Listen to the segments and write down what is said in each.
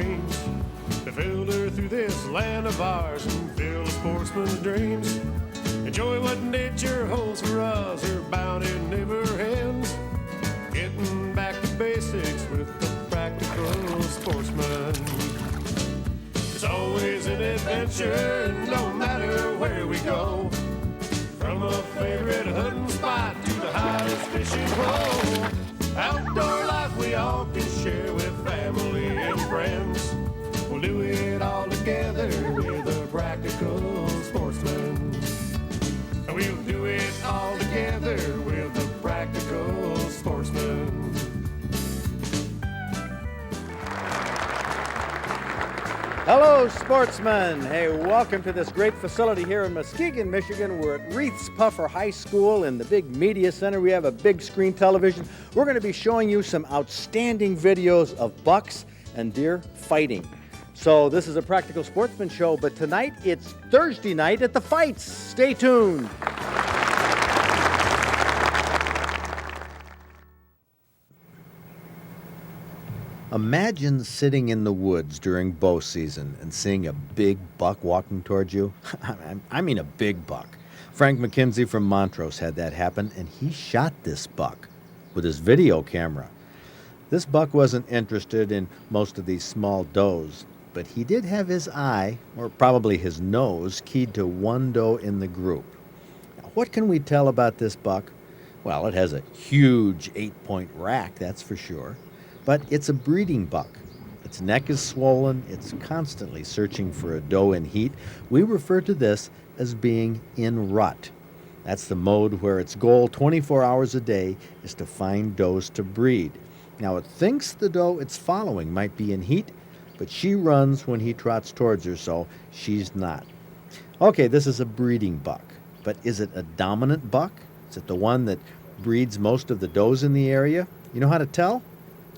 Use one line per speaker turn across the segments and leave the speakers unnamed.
games to filter through this land of ours and fill a sportsman's dreams. Enjoy what nature holds for us, her bounty never ends. Getting back to basics with the practical sportsman. It's always an adventure, no matter where we go. From a favorite hunting spot to the hottest fishing hole. Outdoor life we all can share with family and friends. We'll do it all together with a practical sportsman. We'll do it all together with a practical sportsman.
Hello, sportsmen. Hey, welcome to this great facility here in Muskegon, Michigan. We're at Reith's Puffer High School in the big media center. We have a big screen television. We're going to be showing you some outstanding videos of bucks and deer fighting. So this is a practical sportsman show, but tonight it's Thursday night at the fights. Stay tuned. Imagine sitting in the woods during bow season and seeing a big buck walking towards you. I mean a big buck. Frank McKenzie from Montrose had that happen, and he shot this buck with his video camera. This buck wasn't interested in most of these small does, but he did have his eye, or probably his nose, keyed to one doe in the group. Now, what can we tell about this buck? Well, it has a huge 8-point rack, that's for sure. But it's a breeding buck. Its neck is swollen. It's constantly searching for a doe in heat. We refer to this as being in rut. That's the mode where its goal 24 hours a day is to find does to breed. Now, it thinks the doe it's following might be in heat, but she runs when he trots towards her, so she's not. Okay, this is a breeding buck, but is it a dominant buck? Is it the one that breeds most of the does in the area? You know how to tell?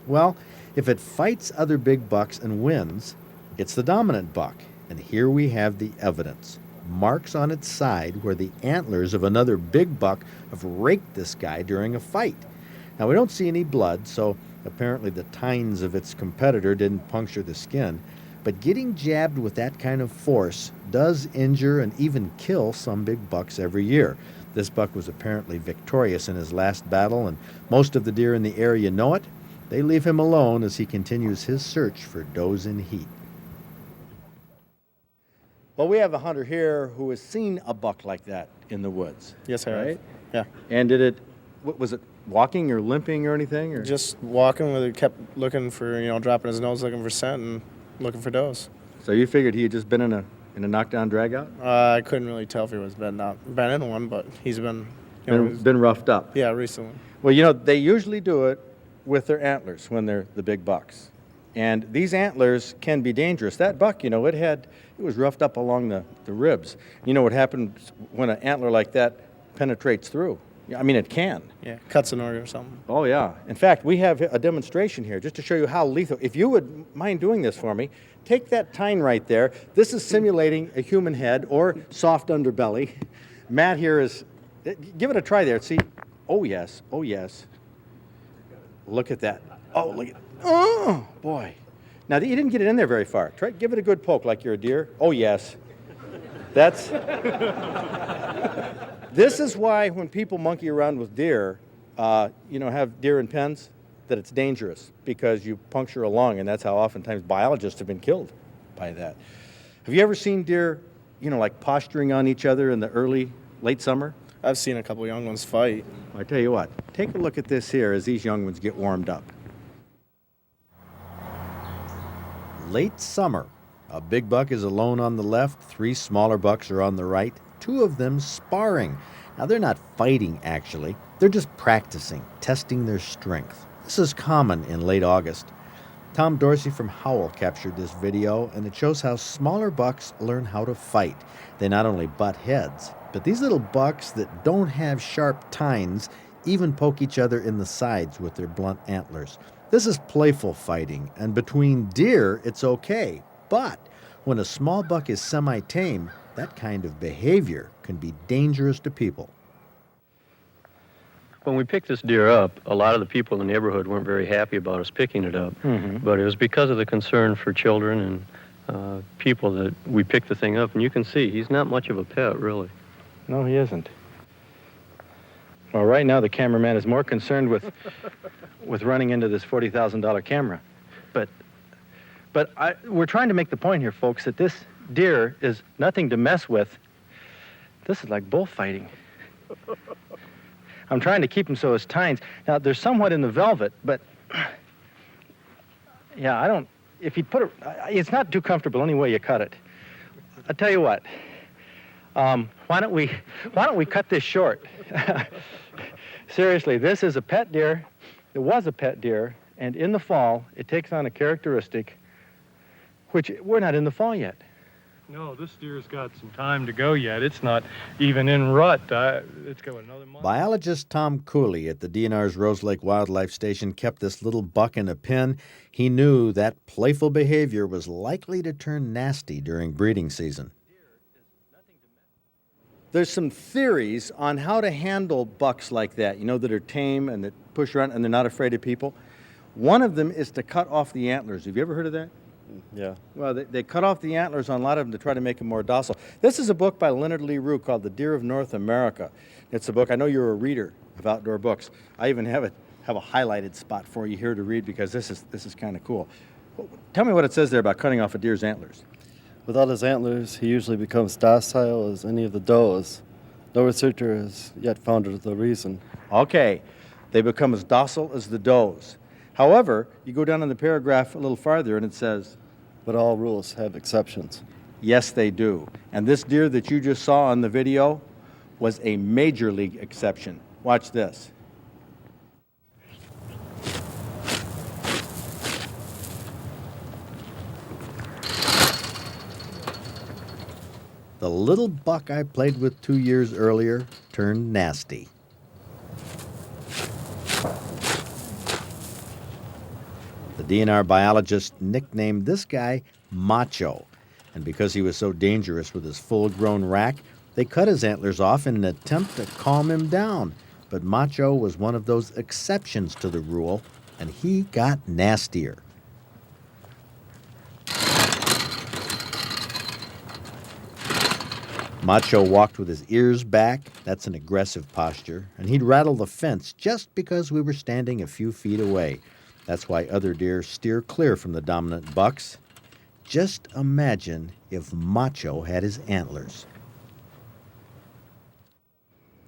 Well, if it fights other big bucks and wins, it's the dominant buck. And here we have the evidence. Marks on its side where the antlers of another big buck have raked this guy during a fight. Now, we don't see any blood, so apparently the tines of its competitor didn't puncture the skin. But getting jabbed with that kind of force does injure and even kill some big bucks every year. This buck was apparently victorious in his last battle, and most of the deer in the area know it. They leave him alone as he continues his search for does in heat. Well, we have a hunter here who has seen a buck like that in the woods.
Yes, I have.
Right?
Yeah.
And was it walking or limping or anything? Or?
Just walking with it, kept looking for, dropping his nose, looking for scent and looking for does.
So you figured he had just been in a knockdown drag out?
I couldn't really tell if he was been in one, but he's been,
been roughed up.
Yeah, recently.
Well, they usually do it with their antlers when they're the big bucks. And these antlers can be dangerous. That buck, it was roughed up along the ribs. You know what happens when an antler like that penetrates through? I mean, it can.
Yeah, cuts an organ or something.
Oh, yeah. In fact, we have a demonstration here just to show you how lethal. If you would mind doing this for me, take that tine right there. This is simulating a human head or soft underbelly. Matt here is, give it a try there. See? Oh, yes. Oh, yes. Look at that. Oh, look at oh, boy. Now, you didn't get it in there very far. Give it a good poke like you're a deer. Oh, yes. This is why when people monkey around with deer, have deer in pens, that it's dangerous because you puncture a lung, and that's how oftentimes biologists have been killed by that. Have you ever seen deer, like posturing on each other in the late summer?
I've seen a couple young ones fight.
I tell you what, take a look at this here as these young ones get warmed up. Late summer. A big buck is alone on the left, 3 smaller bucks are on the right, 2 of them sparring. Now, they're not fighting, actually. They're just practicing, testing their strength. This is common in late August. Tom Dorsey from Howell captured this video, and it shows how smaller bucks learn how to fight. They not only butt heads, but these little bucks that don't have sharp tines even poke each other in the sides with their blunt antlers. This is playful fighting, and between deer, it's okay. But when a small buck is semi-tame, that kind of behavior can be dangerous to people.
When we picked this deer up, a lot of the people in the neighborhood weren't very happy about us picking it up. But it was because of the concern for children and people that we picked the thing up. And you can see, he's not much of a pet, really.
No, he isn't. Well, right now the cameraman is more concerned with running into this $40,000 camera. But we're trying to make the point here, folks, that this deer is nothing to mess with. This is like bullfighting. I'm trying to keep him so his tines. Now, they're somewhat in the velvet, but yeah, I don't, if you put it, it's not too comfortable any way you cut it. I'll tell you what, why don't we cut this short? Seriously, this is a pet deer. It was a pet deer, and in the fall, it takes on a characteristic which we're not in the fall yet.
No, this deer's got some time to go yet. It's not even in rut. It's got another month.
Biologist Tom Cooley at the DNR's Rose Lake Wildlife Station kept this little buck in a pen. He knew that playful behavior was likely to turn nasty during breeding season. There's some theories on how to handle bucks like that, you know, that are tame and that push around and they're not afraid of people. One of them is to cut off the antlers. Have you ever heard of that?
Yeah.
Well, they cut off the antlers on a lot of them to try to make them more docile. This is a book by Leonard Lee Roux called The Deer of North America. It's a book, I know you're a reader of outdoor books. I even have a highlighted spot for you here to read because this is kind of cool. Tell me what it says there about cutting off a deer's antlers.
Without his antlers, he usually becomes docile as any of the does. No researcher has yet found the reason.
Okay, they become as docile as the does. However, you go down in the paragraph a little farther and it says,
but all rules have exceptions.
yes, they do. And this deer that you just saw on the video was a major league exception. Watch this. The little buck I played with 2 years earlier turned nasty. The DNR biologist nicknamed this guy Macho, and because he was so dangerous with his full-grown rack, they cut his antlers off in an attempt to calm him down. But Macho was one of those exceptions to the rule, and he got nastier. Macho walked with his ears back. That's an aggressive posture. And he'd rattle the fence just because we were standing a few feet away. That's why other deer steer clear from the dominant bucks. Just imagine if Macho had his antlers.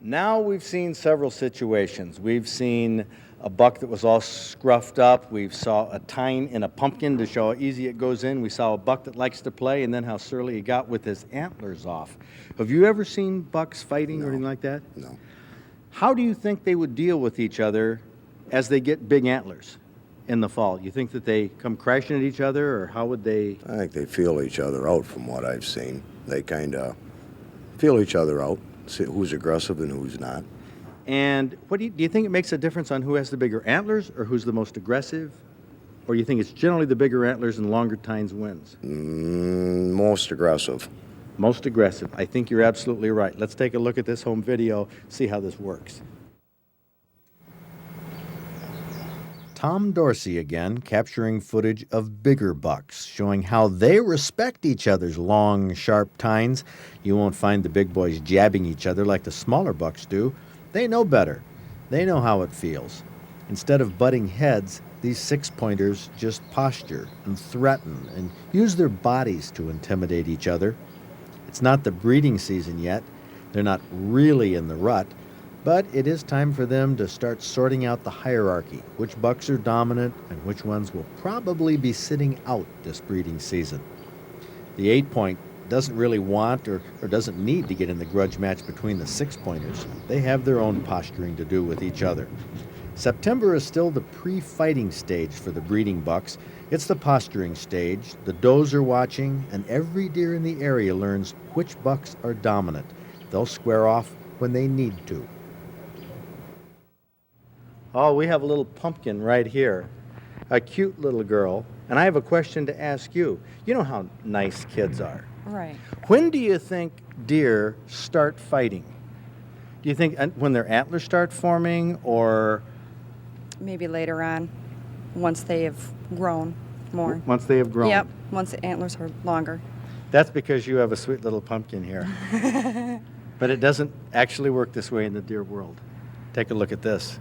Now we've seen several situations. We've seen a buck that was all scruffed up. We saw a tine in a pumpkin to show how easy it goes in. We saw a buck that likes to play, and then how surly he got with his antlers off. Have you ever seen bucks fighting or anything like that?
No.
How do you think they would deal with each other as they get big antlers in the fall? You think that they come crashing at each other, or how would they?
I think they feel each other out from what I've seen. They kind of feel each other out, see who's aggressive and who's not.
And what do you think it makes a difference on who has the bigger antlers or who's the most aggressive? Or you think it's generally the bigger antlers and longer tines wins?
Most aggressive.
Most aggressive. I think you're absolutely right. Let's take a look at this home video, see how this works. Tom Dorsey again, capturing footage of bigger bucks, showing how they respect each other's long, sharp tines. You won't find the big boys jabbing each other like the smaller bucks do. They know better. They know how it feels. Instead of butting heads, these six-pointers just posture and threaten and use their bodies to intimidate each other. It's not the breeding season yet. They're not really in the rut, but it is time for them to start sorting out the hierarchy, which bucks are dominant and which ones will probably be sitting out this breeding season. The 8-point doesn't really want or doesn't need to get in the grudge match between the 6-pointers. They have their own posturing to do with each other. September is still the pre-fighting stage for the breeding bucks. It's the posturing stage. The does are watching, and every deer in the area learns which bucks are dominant. They'll square off when they need to. Oh, we have a little pumpkin right here, a cute little girl, and I have a question to ask you. You know how nice kids are.
Right.
When do you think deer start fighting? Do you think when their antlers start forming, or
Maybe later on, once they have grown more.
once they have grown?
Yep, once the antlers are longer.
That's because you have a sweet little pumpkin here. But it doesn't actually work this way in the deer world. Take a look at this.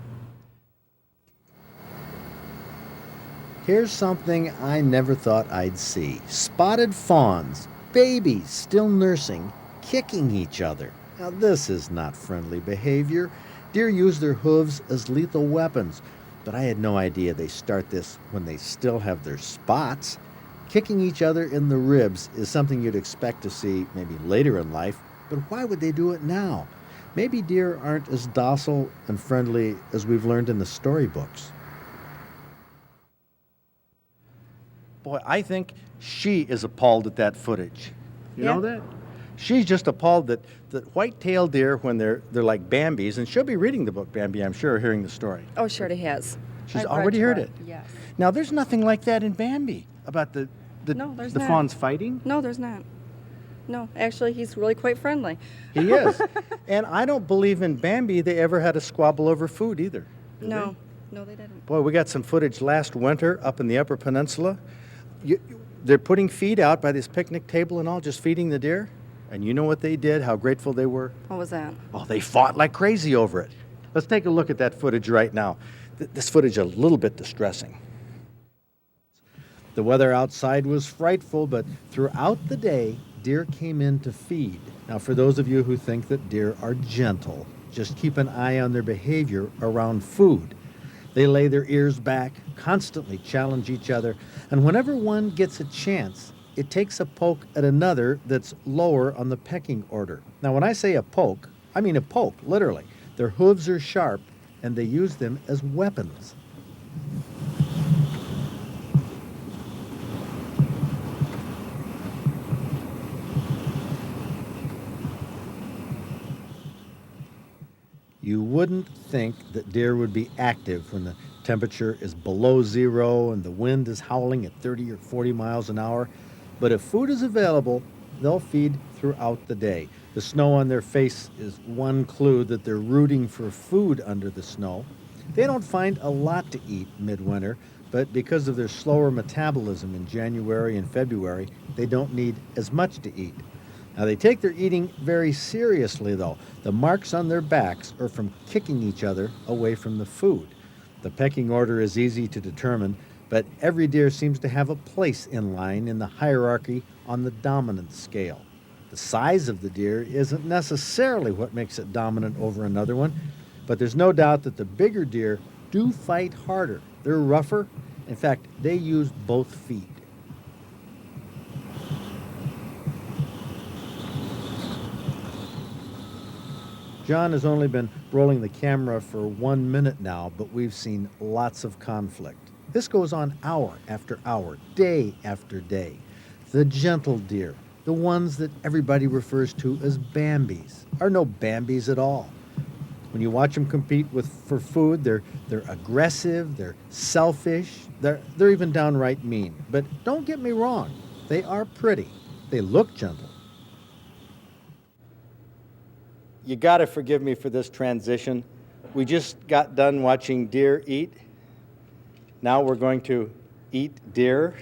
Here's something I never thought I'd see. Spotted fawns, babies still nursing, kicking each other. Now this is not friendly behavior. Deer use their hooves as lethal weapons, but I had no idea they start this when they still have their spots. Kicking each other in the ribs is something you'd expect to see maybe later in life, but why would they do it now? Maybe deer aren't as docile and friendly as we've learned in the storybooks. Boy, I think she is appalled at that footage. You know that? She's just appalled that white-tailed deer, when they're like Bambis, and she'll be reading the book Bambi, I'm sure, hearing the story.
Oh, sure he has.
She's
I've
already
read
heard
to
it.
her. Yes.
Now, there's nothing like that in Bambi about the
No, there's
the
not.
fawns fighting.
No, there's not. No, actually, he's really quite friendly.
He is. And I don't believe in Bambi they ever had a squabble over food either. Did
No, no, they didn't.
Boy, we got some footage last winter up in the Upper Peninsula. They're putting feed out by this picnic table and all, just feeding the deer. And you know what they did, how grateful they were?
What was that?
Oh, they fought like crazy over it. Let's take a look at that footage right now. This footage is a little bit distressing. The weather outside was frightful, but throughout the day, deer came in to feed. Now, for those of you who think that deer are gentle, just keep an eye on their behavior around food. They lay their ears back, constantly challenge each other, and whenever one gets a chance, it takes a poke at another that's lower on the pecking order. Now, when I say a poke, I mean a poke, literally. Their hooves are sharp, and they use them as weapons. You wouldn't think that deer would be active when the temperature is below zero and the wind is howling at 30 or 40 miles an hour. But if food is available, they'll feed throughout the day. The snow on their face is one clue that they're rooting for food under the snow. They don't find a lot to eat midwinter, but because of their slower metabolism in January and February, they don't need as much to eat. Now, they take their eating very seriously, though. The marks on their backs are from kicking each other away from the food. The pecking order is easy to determine, but every deer seems to have a place in line in the hierarchy on the dominance scale. The size of the deer isn't necessarily what makes it dominant over another one, but there's no doubt that the bigger deer do fight harder. They're rougher. In fact, they use both feet. John has only been rolling the camera for 1 minute now, but we've seen lots of conflict. This goes on hour after hour, day after day. The gentle deer, the ones that everybody refers to as Bambis, are no Bambis at all. When you watch them compete for food, they're aggressive, they're selfish, they're even downright mean. But don't get me wrong, they are pretty. They look gentle. You got to forgive me for this transition. We just got done watching deer eat. Now we're going to eat deer.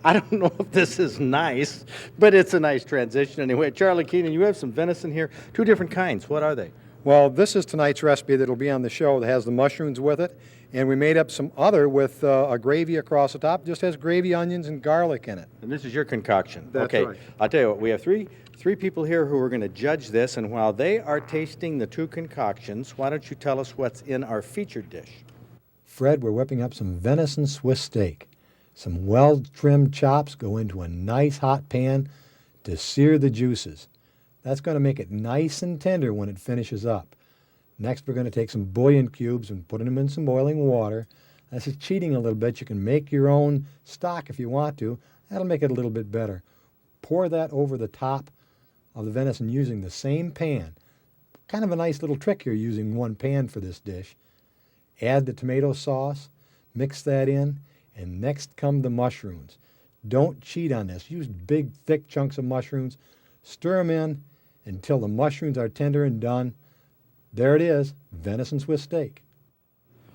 I don't know if this is nice, but it's a nice transition anyway. Charlie Keenan, you have some venison here. 2 different kinds. What are they?
Well, this is tonight's recipe that'll be on the show that has the mushrooms with it. And we made up some other with a gravy across the top. Just has gravy, onions, and garlic in it.
And this is your concoction.
That's
okay.
right.
I'll tell you what, we have three people here who are going to judge this, and while they are tasting the 2 concoctions, why don't you tell us what's in our featured dish?
Fred, we're whipping up some venison Swiss steak. Some well-trimmed chops go into a nice hot pan to sear the juices. That's going to make it nice and tender when it finishes up. Next, we're going to take some bouillon cubes and put them in some boiling water. This is cheating a little bit. You can make your own stock if you want to. That'll make it a little bit better. Pour that over the top of the venison using the same pan. Kind of a nice little trick here using one pan for this dish. Add the tomato sauce, mix that in, and next come the mushrooms. Don't cheat on this. Use big, thick chunks of mushrooms. Stir them in until the mushrooms are tender and done. There it is, venison Swiss steak.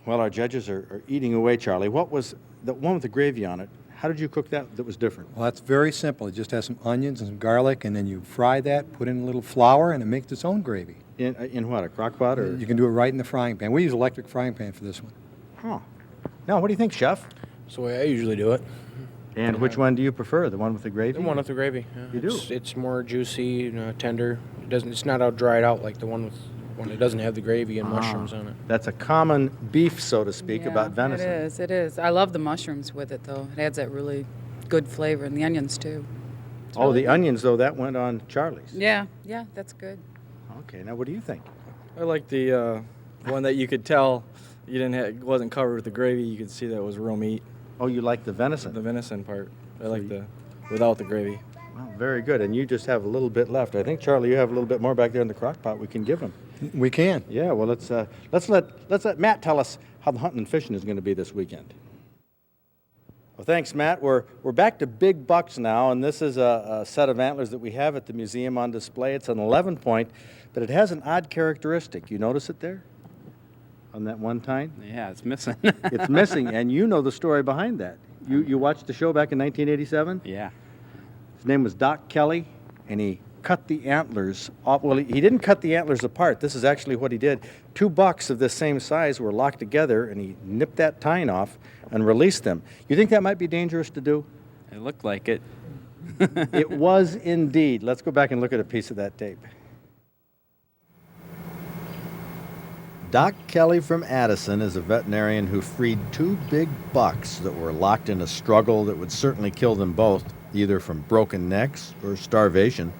Well, our judges are eating away, Charlie. What was the one with the gravy on it? How did you cook that was different?
Well, that's very simple. It just has some onions and some garlic, and then you fry that, put in a little flour, and it makes its own gravy.
In what, a crock pot? Or?
You can do it right in the frying pan. We use electric frying pan for this one.
Huh. Now, what do you think, Chef?
That's the way I usually do it.
And which one do you prefer, the one with the gravy?
The one with the gravy. Yeah.
You do?
It's more juicy, tender. It's not out dried out like the one with when it doesn't have the gravy and mushrooms on it.
That's a common beef, so to speak,
Yeah,
about venison.
It is. I love the mushrooms with it, though. It adds that really good flavor, and the onions, too. It's
Oh,
really
the
good.
onions, though, that went on Charlie's.
Yeah, that's good.
Okay, now what do you think?
I like the one that you could tell wasn't covered with the gravy. You could see that it was real meat.
Oh, you like the venison?
The venison part. I like without the gravy.
Well, very good. And you just have a little bit left. I think, Charlie, you have a little bit more back there in the crock pot we can give him.
We can.
Yeah, well, let's let Matt tell us how the hunting and fishing is going to be this weekend. Well, thanks, Matt. We're back to big bucks now, and this is a set of antlers that we have at the museum on display. It's an 11-point, but it has an odd characteristic. You notice it there on that one tine?
Yeah, it's missing.
It's missing, and you know the story behind that. You watched the show back in 1987?
Yeah.
His name was Doc Kelly, and he cut the antlers off. Well, he didn't cut the antlers apart. This is actually what he did. 2 bucks of this same size were locked together, and he nipped that tine off and released them. You think that might be dangerous to do?
It looked like it.
It was indeed. Let's go back and look at a piece of that tape.
Doc Kelly from Addison is a veterinarian who freed 2 big bucks that were locked in a struggle that would certainly kill them both, either from broken necks or starvation.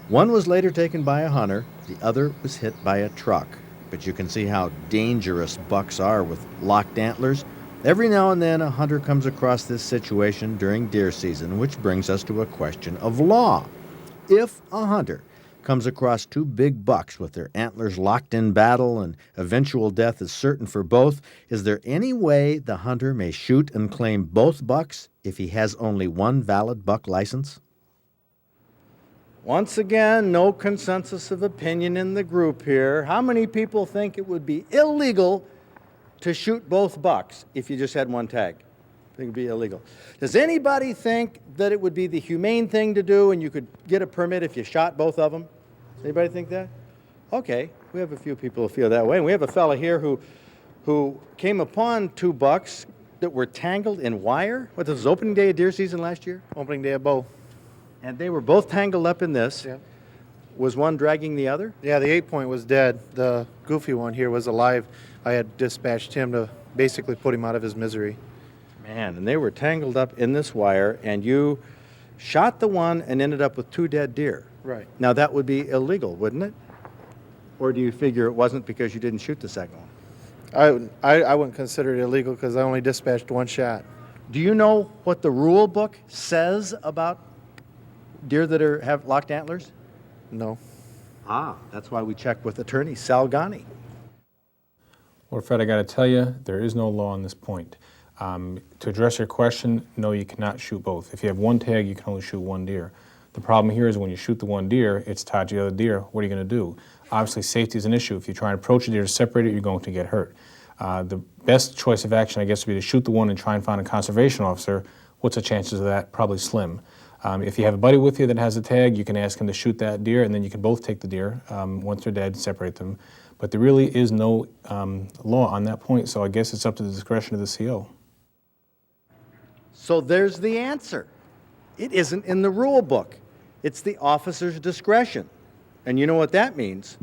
One was later taken by a hunter, the other was hit by a truck. But you can see how dangerous bucks are with locked antlers. Every now and then a hunter comes across this situation during deer season, which brings us to a question of law. If a hunter comes across 2 big bucks with their antlers locked in battle and eventual death is certain for both, is there any way the hunter may shoot and claim both bucks if he has only one valid buck license?
Once again, no consensus of opinion in the group here. How many people think it would be illegal to shoot both bucks if you just had one tag? I think it would be illegal. Does anybody think that it would be the humane thing to do and you could get a permit if you shot both of them? Does anybody think that? Okay, we have a few people who feel that way. And we have a fella here who came upon 2 bucks that were tangled in wire. What, this was opening day of deer season last year?
Opening day of bow.
And they were both tangled up in this.
Yeah.
Was one dragging the other?
Yeah, the 8-point was dead. The goofy one here was alive. I had dispatched him to basically put him out of his misery.
Man, and they were tangled up in this wire, and you shot the one and ended up with 2 dead deer.
Right.
Now, that would be illegal, wouldn't it? Or do you figure it wasn't because you didn't shoot the second one?
I wouldn't consider it illegal because I only dispatched 1 shot.
Do you know what the rule book says about deer that have locked antlers?
No.
Ah, that's why we checked with attorney Sal Ghani.
Well, Fred, I got to tell you, there is no law on this point. To address your question, no, you cannot shoot both. If you have 1 tag, you can only shoot 1 deer. The problem here is when you shoot the 1 deer, it's tied to the other deer. What are you going to do? Obviously, safety is an issue. If you try and approach a deer to separate it, you're going to get hurt. The best choice of action, I guess, would be to shoot the one and try and find a conservation officer. What's the chances of that? Probably slim. If you have a buddy with you that has a tag, you can ask him to shoot that deer, and then you can both take the deer. Once they're dead, separate them. But there really is no law on that point, so I guess it's up to the discretion of the CO.
So there's the answer. It isn't in the rule book. It's the officer's discretion. And you know what that means?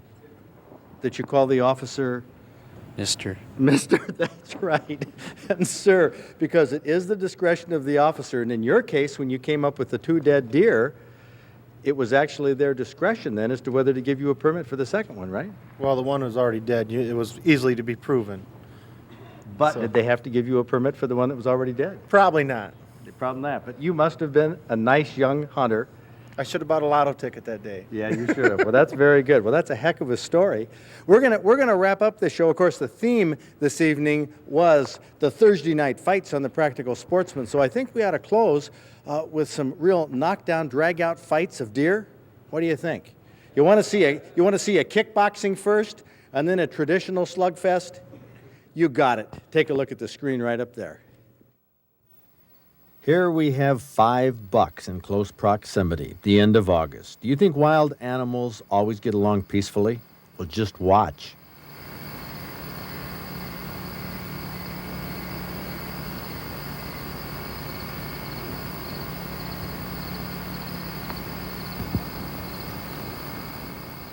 That you call the officer
Mister.
Mister, that's right. And sir, because it is the discretion of the officer. And in your case, when you came up with the 2 dead deer, it was actually their discretion then as to whether to give you a permit for the second one, right?
Well, the one was already dead. It was easily to be proven.
But did they have to give you a permit for the one that was already dead?
Probably not.
Probably not. But you must have been a nice young hunter.
I should have bought a lotto ticket that day.
Yeah, you should have. Well, that's very good. Well, that's a heck of a story. We're gonna wrap up the show. Of course, the theme this evening was the Thursday night fights on the Practical Sportsman. So I think we ought to close with some real knockdown, drag-out fights of deer. What do you think? You want to see a kickboxing first?
And then a traditional slugfest, you got it. Take a look at the screen right up there. Here we have 5 bucks in close proximity, the end of August. Do you think wild animals always get along peacefully? Well, just watch.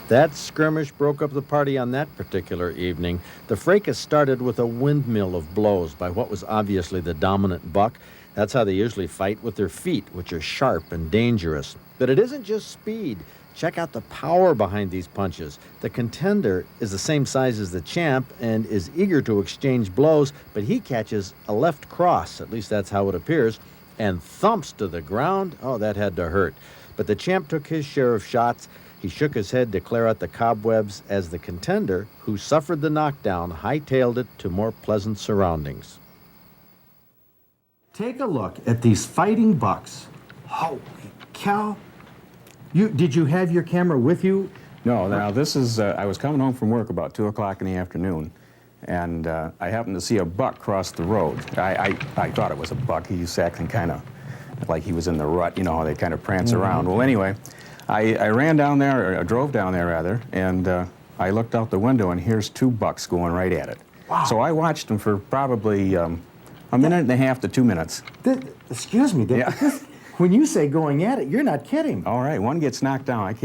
That skirmish broke up the party on that particular evening. The fracas started with a windmill of blows by what was obviously the dominant buck. That's how they usually fight, with their feet, which are sharp and dangerous. But it isn't just speed. Check out the power behind these punches. The contender is the same size as the champ and is eager to exchange blows, but he catches a left cross, at least that's how it appears, and thumps to the ground. Oh, that had to hurt. But the champ took his share of shots. He shook his head to clear out the cobwebs as the contender, who suffered the knockdown, hightailed it to more pleasant surroundings. Take a look at these fighting bucks. Holy cow. Did you have your camera with you?
No, now this is, I was coming home from work about 2 o'clock in the afternoon, and I happened to see a buck cross the road. I thought it was a buck. He was acting kind of like he was in the rut, you know how they kind of prance around. Well, anyway, I ran down there, or drove down there rather, and I looked out the window, and here's 2 bucks going right at it. Wow. So I watched them for probably a minute and a half to 2 minutes.
Excuse me, when you say going at it, you're not kidding.
All right, one gets knocked down.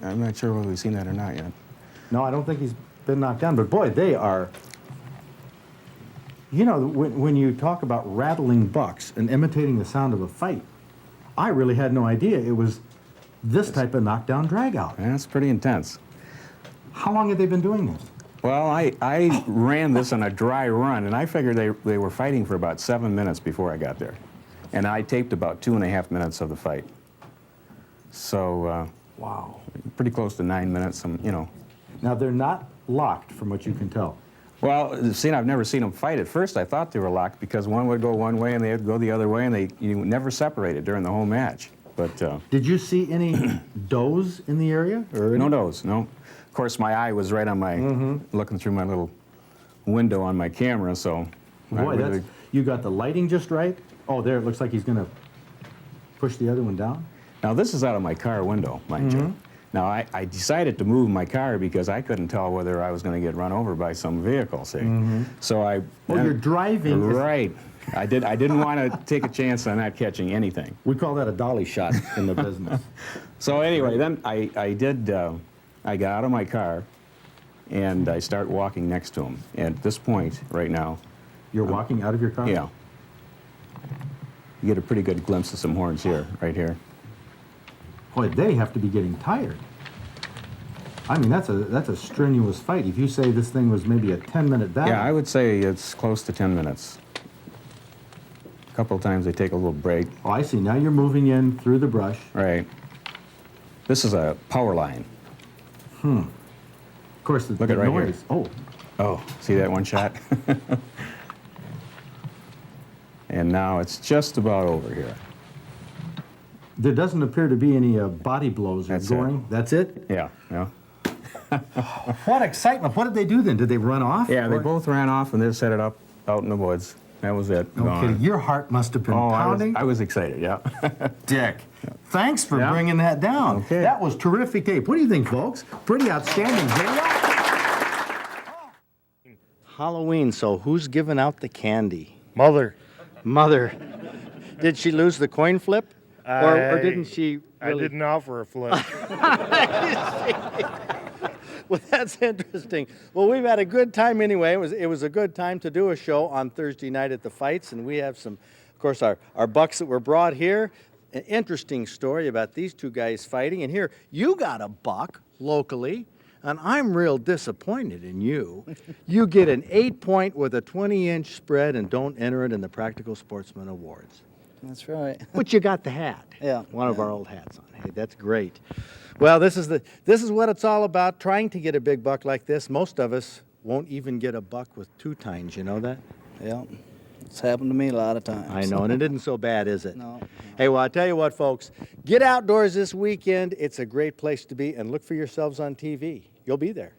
I'm not sure whether we've seen that or not yet.
No, I don't think he's been knocked down, but boy, they are. You know, when you talk about rattling bucks and imitating the sound of a fight, I really had no idea it was this type of knockdown drag-out.
That's pretty intense.
How long have they been doing this?
Well, I ran this on a dry run, and I figured they were fighting for about 7 minutes before I got there. And I taped about 2.5 minutes of the fight. So,
wow,
pretty close to 9 minutes, you know.
Now, they're not locked, from what you can tell.
Well, see, I've never seen them fight. At first, I thought they were locked because one would go one way and they would go the other way, and you never separated during the whole match. But
did you see any does in the area? Or
no does, no. Of course, my eye was right on my, looking through my little window on my camera, so.
Boy, you got the lighting just right. Oh, there, it looks like he's going to push the other one down.
Now, this is out of my car window, mind you. Now, I decided to move my car because I couldn't tell whether I was going to get run over by some vehicle, see? So I...
Oh, you're driving.
Right. I didn't want to take a chance on not catching anything.
We call that a dolly shot in the business.
So anyway, then I got out of my car, and I start walking next to him. And at this point, right now...
You're walking out of your car?
Yeah. You get a pretty good glimpse of some horns here, right here.
Boy, they have to be getting tired. I mean, that's a strenuous fight. If you say this thing was maybe a 10-minute battle.
Yeah, I would say it's close to 10 minutes. A couple of times they take a little break.
Oh, I see. Now you're moving in through the brush.
Right. This is a power line.
Of course,
Look at right
noise.
Here. Oh, see that one shot? And now it's just about over here.
There doesn't appear to be any body blows or goring. That's it?
Yeah, yeah.
What excitement. What did they do then? Did they run off?
Yeah, they both ran off and they set it up out in the woods. That was it.
Okay,
Gone.
your heart must have been pounding.
I was excited, yeah.
Dick, thanks for bringing that down.
Okay.
That was terrific tape. What do you think, folks? Pretty outstanding video. Halloween, so who's giving out the candy?
Mother.
Mother. Did she lose the coin flip? Or didn't she really?
I didn't offer a flip.
Well, that's interesting. Well, we've had a good time anyway. It was a good time to do a show on Thursday night at the fights, and we have some, of course, our bucks that were brought here. An interesting story about these 2 guys fighting, and here you got a buck locally, and I'm real disappointed in you. You get an 8-point with a 20-inch spread and don't enter it in the Practical Sportsman Awards.
That's right.
But you got the hat.
Yeah.
One of our old hats on. Hey, that's great. Well, this is what it's all about, trying to get a big buck like this. Most of us won't even get a buck with 2 tines, you know that?
Yeah. It's happened to me a lot of times.
I know, and it isn't so bad, is it?
No.
Hey, well, I'll tell you what, folks. Get outdoors this weekend. It's a great place to be, and look for yourselves on TV. You'll be there.